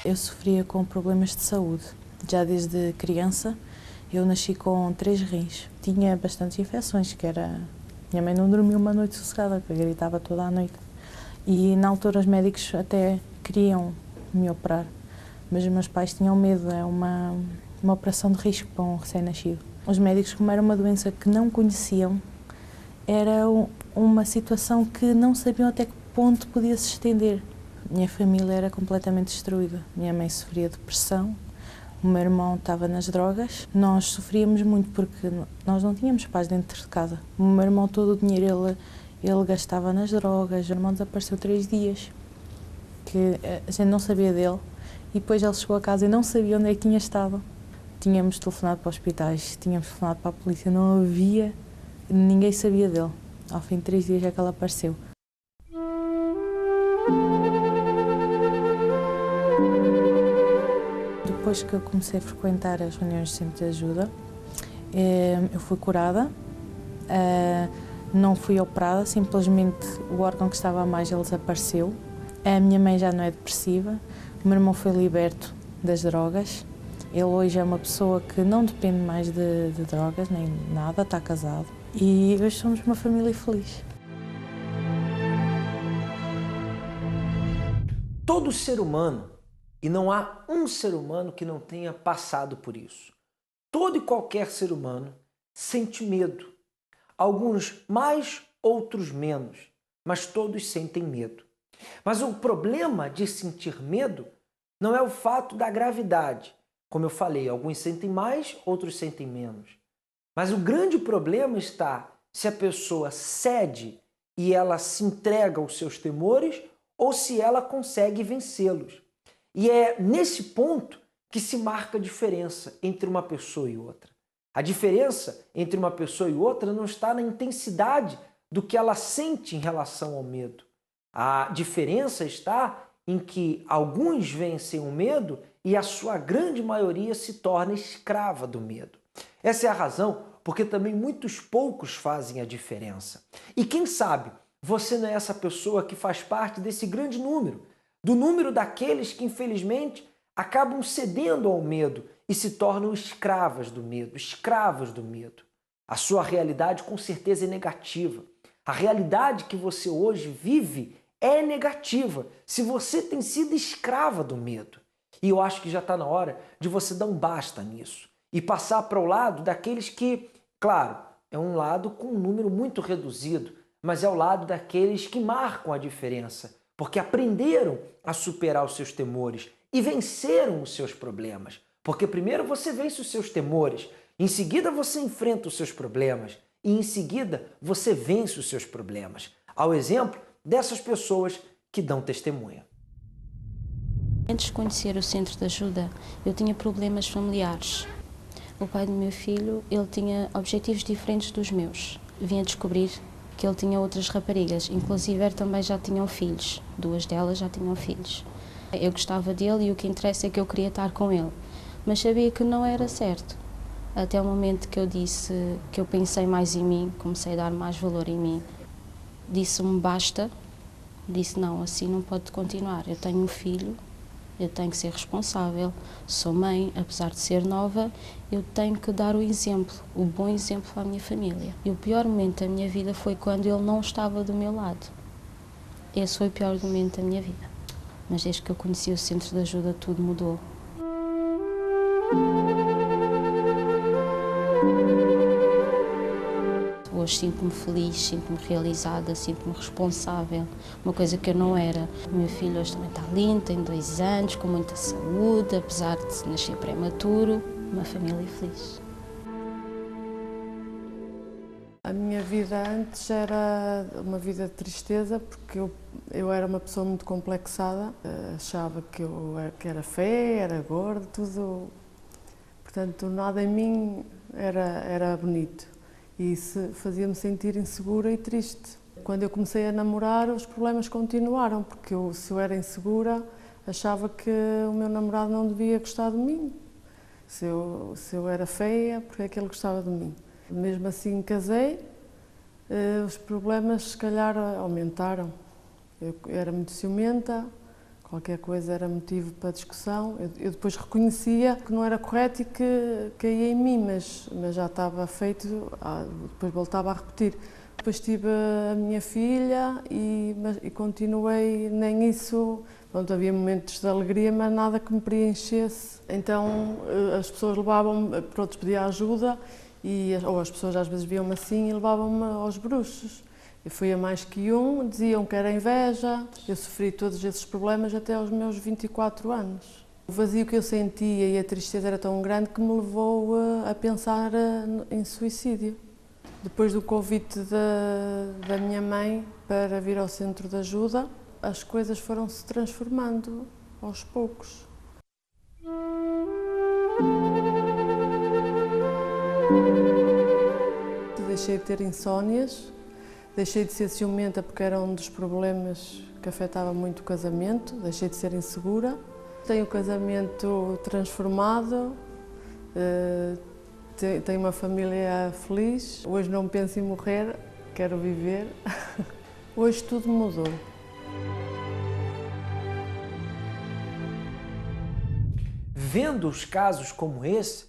Eu sofria com problemas de saúde. Já desde criança, eu nasci com 3 rins. Tinha bastantes infecções, que era... Minha mãe não dormia uma noite sossegada, porque gritava toda a noite. E na altura os médicos até queriam me operar, mas os meus pais tinham medo, é uma operação de risco para um recém-nascido. Os médicos, como era uma doença que não conheciam, era uma situação que não sabiam até que ponto podia se estender. Minha família era completamente destruída. Minha mãe sofria depressão, o meu irmão estava nas drogas. Nós sofríamos muito porque nós não tínhamos paz dentro de casa. O meu irmão, todo o dinheiro ele gastava nas drogas. O meu irmão desapareceu 3 dias, que a gente não sabia dele. E depois ele chegou a casa e não sabia onde é que tinha estado. Tínhamos telefonado para hospitais, tínhamos telefonado para a polícia, não havia, ninguém sabia dele. Ao fim de 3 dias é que ele apareceu. Depois que eu comecei a frequentar as reuniões de centro de ajuda, eu fui curada, não fui operada, simplesmente o órgão que estava a mais ele desapareceu. A minha mãe já não é depressiva, o meu irmão foi liberto das drogas. Ele hoje é uma pessoa que não depende mais de drogas, nem nada, está casado. E hoje somos uma família feliz. Todo ser humano, e não há um ser humano que não tenha passado por isso. Todo e qualquer ser humano sente medo. Alguns mais, outros menos, mas todos sentem medo. Mas o problema de sentir medo não é o fato da gravidade. Como eu falei, alguns sentem mais, outros sentem menos. Mas o grande problema está se a pessoa cede e ela se entrega aos seus temores ou se ela consegue vencê-los. E é nesse ponto que se marca a diferença entre uma pessoa e outra. A diferença entre uma pessoa e outra não está na intensidade do que ela sente em relação ao medo. A diferença está em que alguns vencem o medo e a sua grande maioria se torna escrava do medo. Essa é a razão porque também muitos poucos fazem a diferença. E quem sabe você não é essa pessoa que faz parte desse grande número, do número daqueles que infelizmente acabam cedendo ao medo e se tornam escravas do medo, escravos do medo. A sua realidade com certeza é negativa. A realidade que você hoje vive é negativa se você tem sido escrava do medo. E eu acho que já está na hora de você dar um basta nisso e passar para o lado daqueles que, claro, é um lado com um número muito reduzido, mas é o lado daqueles que marcam a diferença, porque aprenderam a superar os seus temores e venceram os seus problemas. Porque primeiro você vence os seus temores, em seguida você enfrenta os seus problemas e em seguida você vence os seus problemas. Ao exemplo dessas pessoas que dão testemunha. Antes de conhecer o centro de ajuda, eu tinha problemas familiares. O pai do meu filho, ele tinha objetivos diferentes dos meus. Vim a descobrir que ele tinha outras raparigas, inclusive também já tinham filhos. 2 delas já tinham filhos. Eu gostava dele e o que interessa é que eu queria estar com ele, mas sabia que não era certo. Até o momento que eu disse, que eu pensei mais em mim, comecei a dar mais valor em mim. Disse-me basta, disse não, assim não pode continuar, eu tenho um filho, eu tenho que ser responsável, sou mãe, apesar de ser nova, eu tenho que dar o exemplo, o bom exemplo à minha família. E o pior momento da minha vida foi quando ele não estava do meu lado. Esse foi o pior momento da minha vida. Mas desde que eu conheci o centro de ajuda, tudo mudou. Hoje sinto-me feliz, sinto-me realizada, sinto-me responsável, uma coisa que eu não era. O meu filho hoje também está lindo, tem 2 anos, com muita saúde, apesar de nascer prematuro, uma família feliz. A minha vida antes era uma vida de tristeza, porque eu era uma pessoa muito complexada, achava que era feia, era gorda, tudo, portanto nada em mim era bonito. E isso fazia-me sentir insegura e triste. Quando eu comecei a namorar, os problemas continuaram, porque se eu era insegura, achava que o meu namorado não devia gostar de mim. Se eu era feia, porque é que ele gostava de mim. Mesmo assim casei, os problemas se calhar aumentaram. Eu era muito ciumenta, Qualquer coisa era motivo para discussão. Eu depois reconhecia que não era correto e que caía em mim, mas já estava feito, depois voltava a repetir. Depois tive a minha filha e continuei, nem isso, pronto, havia momentos de alegria, mas nada que me preenchesse. Então as pessoas levavam-me, pronto, pedia ajuda, ou as pessoas às vezes viam-me assim e levavam-me aos bruxos. Eu fui a mais que um, diziam que era inveja, eu sofri todos esses problemas até aos meus 24 anos. O vazio que eu sentia e a tristeza era tão grande que me levou a pensar em suicídio. Depois do convite da minha mãe para vir ao centro de ajuda, as coisas foram-se transformando aos poucos. Deixei de ter insónias, deixei de ser ciumenta porque era um dos problemas que afetava muito o casamento, deixei de ser insegura. Tenho o casamento transformado, tenho uma família feliz. Hoje não penso em morrer, quero viver. Hoje tudo mudou. Vendo os casos como esse,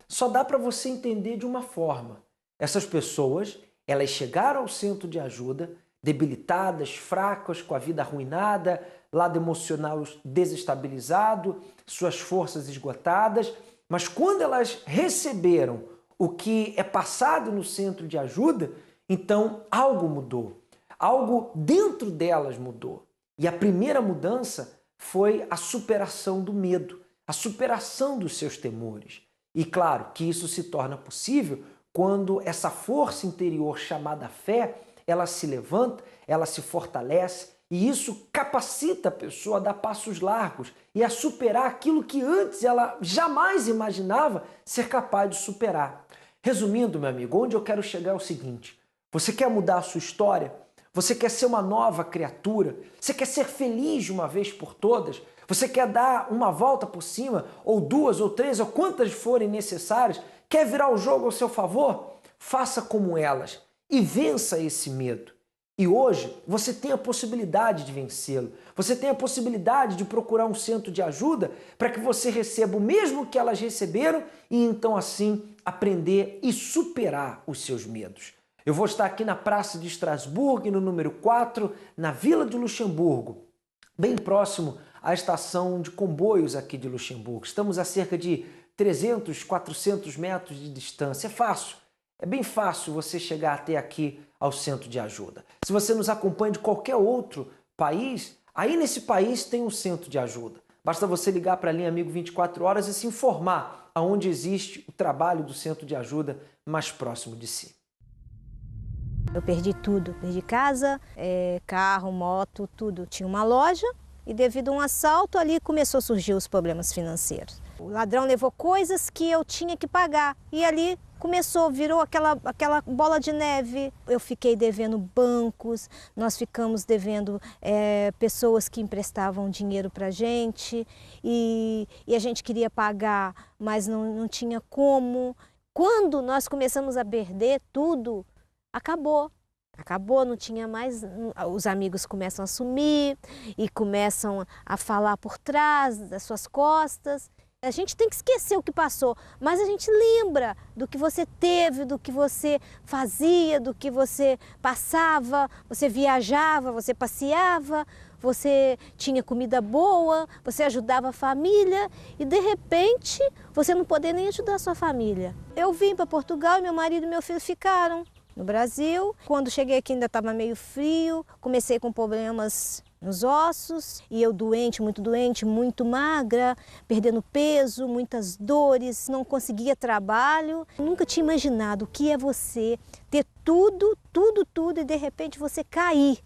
só dá para você entender de uma forma. Essas pessoas, elas chegaram ao centro de ajuda, debilitadas, fracas, com a vida arruinada, lado emocional desestabilizado, suas forças esgotadas, mas quando elas receberam o que é passado no centro de ajuda, então algo mudou, algo dentro delas mudou. E a primeira mudança foi a superação do medo, a superação dos seus temores. E claro que isso se torna possível quando essa força interior chamada fé, ela se levanta, ela se fortalece e isso capacita a pessoa a dar passos largos e a superar aquilo que antes ela jamais imaginava ser capaz de superar. Resumindo, meu amigo, onde eu quero chegar é o seguinte: você quer mudar a sua história? Você quer ser uma nova criatura? Você quer ser feliz de uma vez por todas? Você quer dar uma volta por cima, ou duas, ou três, ou quantas forem necessárias? Quer virar o jogo ao seu favor? Faça como elas e vença esse medo. E hoje você tem a possibilidade de vencê-lo. Você tem a possibilidade de procurar um centro de ajuda para que você receba o mesmo que elas receberam e então assim aprender e superar os seus medos. Eu vou estar aqui na Praça de Estrasburgo, no número 4, na Vila de Luxemburgo, bem próximo à estação de comboios aqui de Luxemburgo. Estamos a cerca de 300, 400 metros de distância. É fácil, é bem fácil você chegar até aqui ao centro de ajuda. Se você nos acompanha de qualquer outro país, aí nesse país tem um centro de ajuda. Basta você ligar para a linha Amigo 24 horas e se informar aonde existe o trabalho do centro de ajuda mais próximo de si. Eu perdi tudo, perdi casa, carro, moto, tudo. Tinha uma loja e devido a um assalto ali começou a surgir os problemas financeiros. O ladrão levou coisas que eu tinha que pagar e ali virou aquela bola de neve. Eu fiquei devendo bancos, nós ficamos devendo pessoas que emprestavam dinheiro para a gente e a gente queria pagar, mas não tinha como. Quando nós começamos a perder tudo, acabou, não tinha mais, os amigos começam a sumir e começam a falar por trás das suas costas. A gente tem que esquecer o que passou, mas a gente lembra do que você teve, do que você fazia, do que você passava, você viajava, você passeava, você tinha comida boa, você ajudava a família e de repente você não poder nem ajudar a sua família. Eu vim para Portugal e meu marido e meu filho ficaram no Brasil. Quando cheguei aqui ainda estava meio frio, comecei com problemas nos ossos e eu doente, muito magra, perdendo peso, muitas dores, não conseguia trabalho. Eu nunca tinha imaginado o que é você ter tudo e de repente você cair.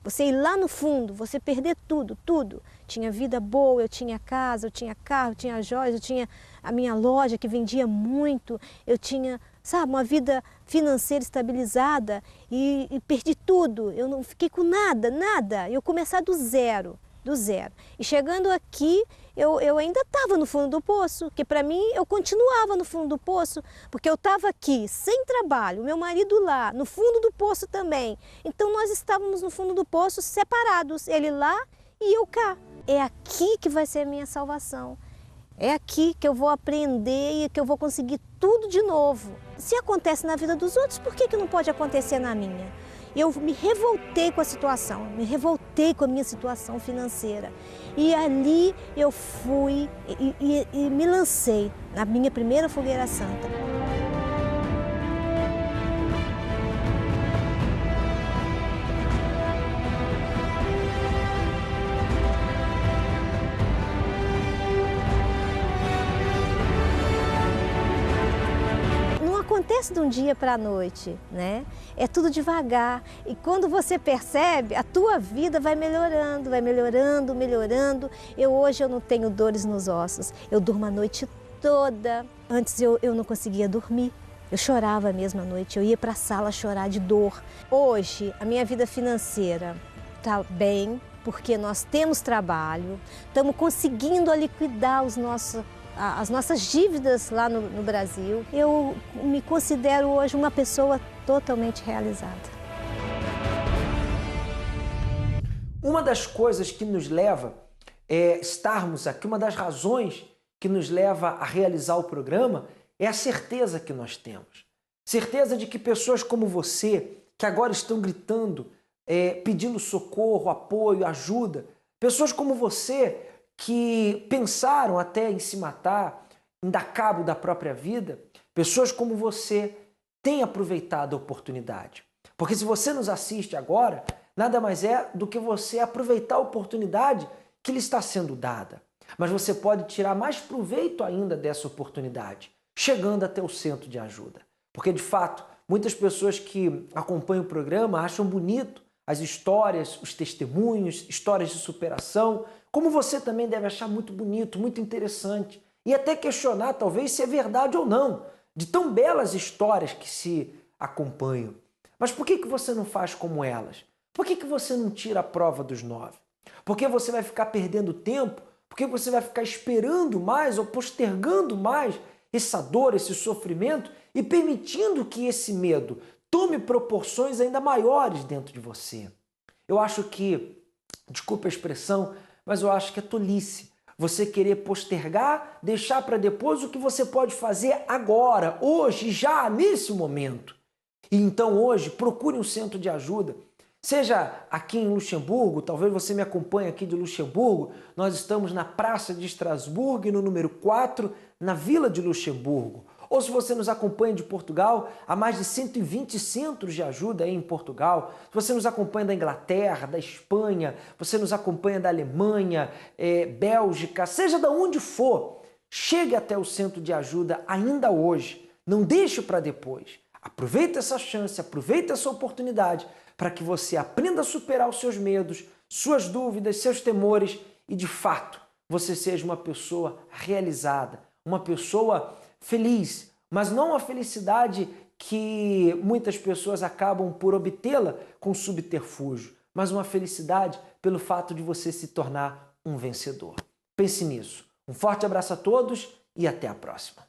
Você ir lá no fundo, você perder tudo. Tinha vida boa, eu tinha casa, eu tinha carro, eu tinha joias, eu tinha a minha loja que vendia muito, eu tinha, sabe, uma vida financeira estabilizada e perdi tudo. Eu não fiquei com nada. Eu começar do zero. E chegando aqui, eu ainda estava no fundo do poço, que para mim eu continuava no fundo do poço, porque eu estava aqui sem trabalho, meu marido lá, no fundo do poço também. Então nós estávamos no fundo do poço separados, ele lá e eu cá. É aqui que vai ser a minha salvação. É aqui que eu vou aprender e que eu vou conseguir tudo de novo. Se acontece na vida dos outros, por que não pode acontecer na minha? Eu me revoltei com a situação, me revoltei com a minha situação financeira. E ali eu fui e me lancei na minha primeira fogueira santa. Acontece de um dia para a noite, né? É tudo devagar. E quando você percebe, a tua vida vai melhorando, melhorando. Hoje eu não tenho dores nos ossos. Eu durmo a noite toda. Antes eu não conseguia dormir. Eu chorava mesmo à noite. Eu ia para a sala chorar de dor. Hoje, a minha vida financeira está bem, porque nós temos trabalho, estamos conseguindo liquidar as nossas dívidas lá no Brasil. Eu me considero hoje uma pessoa totalmente realizada. Uma das coisas que nos leva a estarmos aqui, uma das razões que nos leva a realizar o programa é a certeza que nós temos. Certeza de que pessoas como você, que agora estão gritando, pedindo socorro, apoio, ajuda, pessoas como você que pensaram até em se matar, em dar cabo da própria vida, pessoas como você têm aproveitado a oportunidade. Porque se você nos assiste agora, nada mais é do que você aproveitar a oportunidade que lhe está sendo dada. Mas você pode tirar mais proveito ainda dessa oportunidade, chegando até o centro de ajuda. Porque, de fato, muitas pessoas que acompanham o programa acham bonito as histórias, os testemunhos, histórias de superação, como você também deve achar muito bonito, muito interessante, e até questionar talvez se é verdade ou não, de tão belas histórias que se acompanham. Mas por que você não faz como elas? Por que você não tira a prova dos 9? Por que você vai ficar perdendo tempo? Por que você vai ficar esperando mais ou postergando mais essa dor, esse sofrimento e permitindo que esse medo tome proporções ainda maiores dentro de você? Eu acho que, desculpa a expressão, mas eu acho que é tolice você querer postergar, deixar para depois o que você pode fazer agora, hoje, já, nesse momento. E então hoje, procure um centro de ajuda. Seja aqui em Luxemburgo, talvez você me acompanhe aqui de Luxemburgo, nós estamos na Praça de Estrasburgo, no número 4, na Vila de Luxemburgo. Ou se você nos acompanha de Portugal, há mais de 120 centros de ajuda aí em Portugal. Se você nos acompanha da Inglaterra, da Espanha, você nos acompanha da Alemanha, Bélgica, seja de onde for, chegue até o centro de ajuda ainda hoje. Não deixe para depois. Aproveite essa chance, aproveite essa oportunidade para que você aprenda a superar os seus medos, suas dúvidas, seus temores e, de fato, você seja uma pessoa realizada, uma pessoa feliz, mas não a felicidade que muitas pessoas acabam por obtê-la com subterfúgio, mas uma felicidade pelo fato de você se tornar um vencedor. Pense nisso. Um forte abraço a todos e até a próxima.